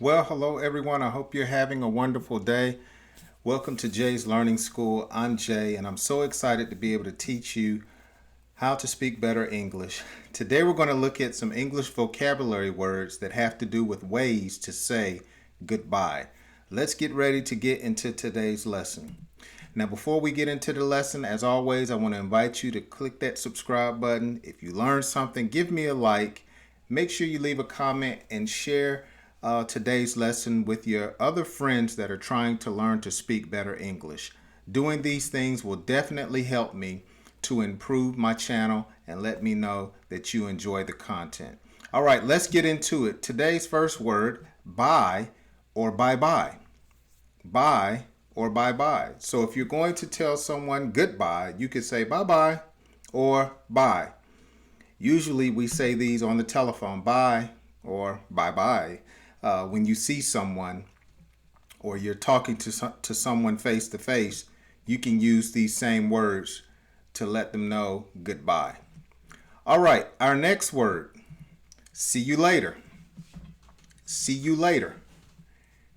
Well, hello everyone. I hope you're having a wonderful day. Welcome to Jay's Learning School. I'm Jay, and I'm so excited to be able to teach you how to speak better English. Today we're going to look at some English vocabulary words that have to do with ways to say goodbye. Let's get ready to get into today's lesson. Now, before we get into the lesson, as always, I want to invite you to click that subscribe button. If you learned something, give me a like. Make sure you leave a comment and share today's lesson with your other friends that are trying to learn to speak better English. Doing these things will definitely help me to improve my channel and let me know that you enjoy the content. All right, let's get into it. Today's first word, bye or bye-bye. Bye or bye-bye. So if you're going to tell someone goodbye, you could say bye-bye or bye. Usually we say these on the telephone, bye or bye-bye. When you see someone or you're talking to someone face to face, you can use these same words to let them know goodbye. All right, our next word, see you later. See you later.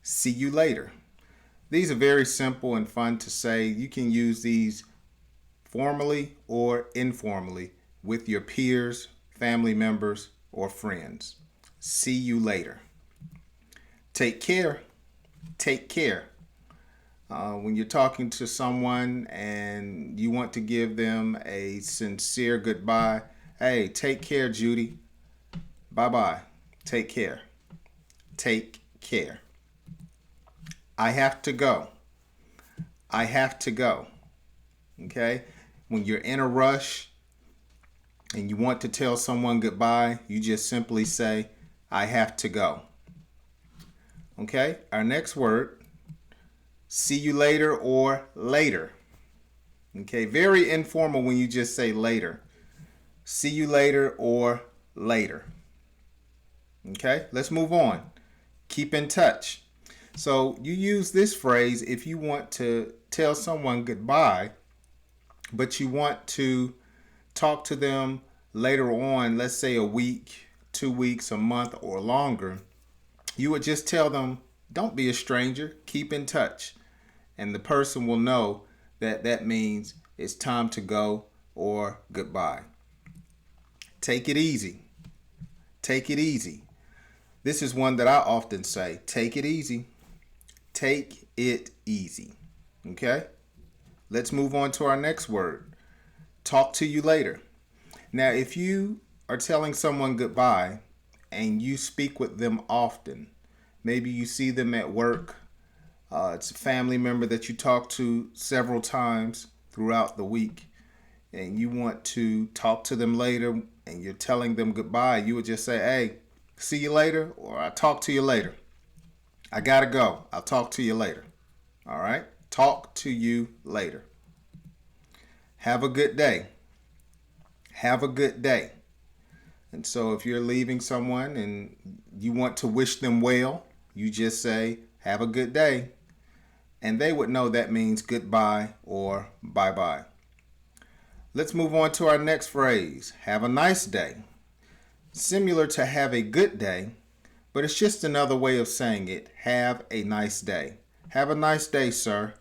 See you later. These are very simple and fun to say. You can use these formally or informally with your peers, family members, or friends. See you later. Take care. Take care. When you're talking to someone and you want to give them a sincere goodbye, hey, take care, Judy. Bye-bye. Take care. Take care. I have to go. I have to go. Okay? When you're in a rush and you want to tell someone goodbye, you just simply say, I have to go. Okay? Our next word, see you later or later. Okay? Very informal when you just say later. See you later or later. Okay? Let's move on. Keep in touch. So you use this phrase if you want to tell someone goodbye, but you want to talk to them later on, let's say a week, 2 weeks, a month, or longer. You would just tell them, don't be a stranger, keep in touch. And the person will know that that means it's time to go or goodbye. Take it easy. Take it easy. This is one that I often say, take it easy. Take it easy. Okay? Let's move on to our next word. Talk to you later. Now, if you are telling someone goodbye and you speak with them often, maybe you see them at work, it's a family member that you talk to several times throughout the week, and you want to talk to them later and you're telling them goodbye, you would just say, hey, see you later, or I'll talk to you later. I gotta go. I'll talk to you later. All right? Talk to you later. Have a good day. Have a good day. And so if you're leaving someone and you want to wish them well, you just say, have a good day. And they would know that means goodbye or bye-bye. Let's move on to our next phrase. Have a nice day. Similar to have a good day, but it's just another way of saying it. Have a nice day. Have a nice day, sir.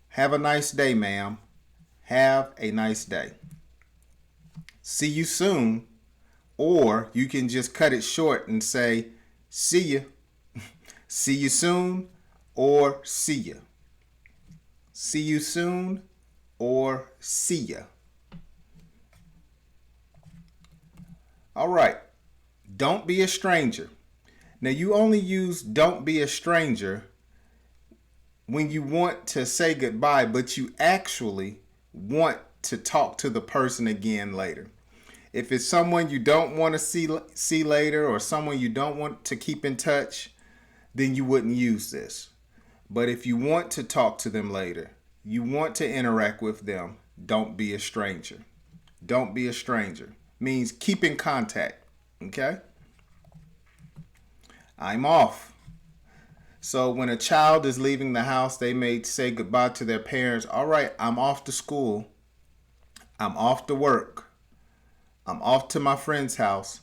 Have a nice day, ma'am. Have a nice day. See you soon. Or you can just cut it short and say, see you. See you soon or see ya. See you soon or see ya. All right. Don't be a stranger. Now, you only use don't be a stranger when you want to say goodbye, but you actually want to talk to the person again later. If it's someone you don't want to see later or someone you don't want to keep in touch, then you wouldn't use this. But if you want to talk to them later, you want to interact with them, don't be a stranger. Don't be a stranger means keep in contact. Okay? I'm off. So when a child is leaving the house, they may say goodbye to their parents. All right, I'm off to school. I'm off to work. I'm off to my friend's house.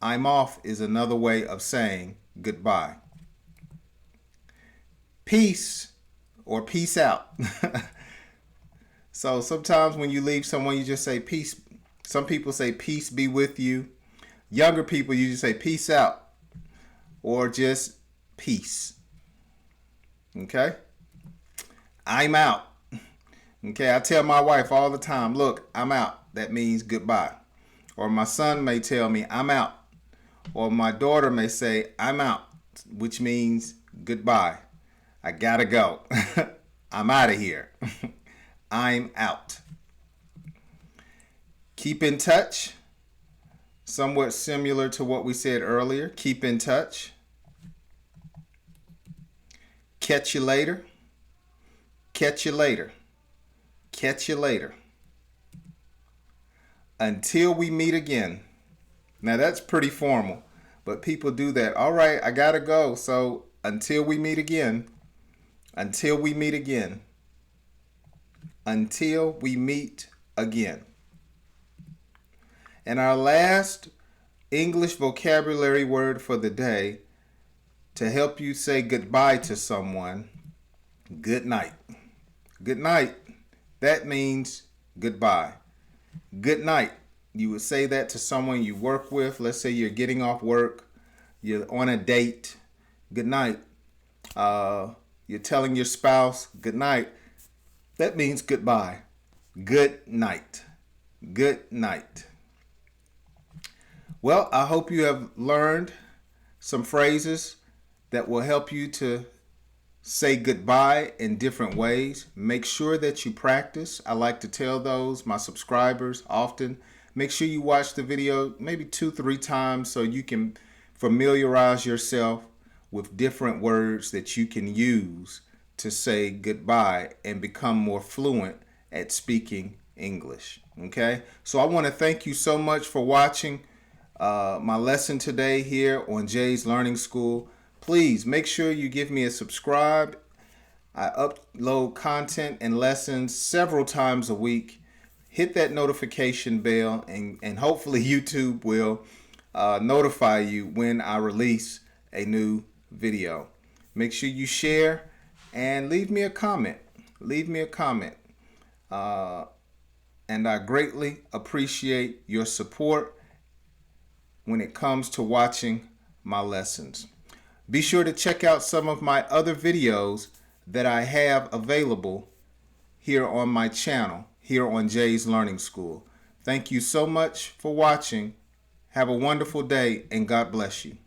I'm off is another way of saying goodbye. peace or peace out. So sometimes when you leave someone, you just say peace. Some people say peace be with you. Younger people, you just say peace out or just peace. Okay? I'm out. Okay, I tell my wife all the time, look, I'm out. That means goodbye. Or my son may tell me, I'm out. Or my daughter may say, I'm out, which means goodbye. I gotta go. I'm out of here. I'm out. Keep in touch. Somewhat similar to what we said earlier. Keep in touch. Catch you later. Catch you later. Catch you later. Until we meet again. Now that's pretty formal, but people do that. All right, I gotta go. So until we meet again. Until we meet again. Until we meet again. And our last English vocabulary word for the day to help you say goodbye to someone, good night. Good night. That means goodbye. Good night. You would say that to someone you work with. Let's say you're getting off work. You're on a date. Good night. You're telling your spouse good night. That means goodbye. Good night. Good night. Well, I hope you have learned some phrases that will help you to say goodbye in different ways. Make sure that you practice. I like to tell my subscribers often, make sure you watch the video maybe 2-3 times so you can familiarize yourself with different words that you can use to say goodbye and become more fluent at speaking English. Okay, so I want to thank you so much for watching my lesson today here on Jay's Learning School. Please make sure you give me a subscribe. I upload content and lessons several times a week. Hit that notification bell and hopefully YouTube will notify you when I release a new video. Make sure you share and leave me a comment. Leave me a comment. And I greatly appreciate your support when it comes to watching my lessons. Be sure to check out some of my other videos that I have available here on my channel, here on Jay's Learning School. Thank you so much for watching. Have a wonderful day and God bless you.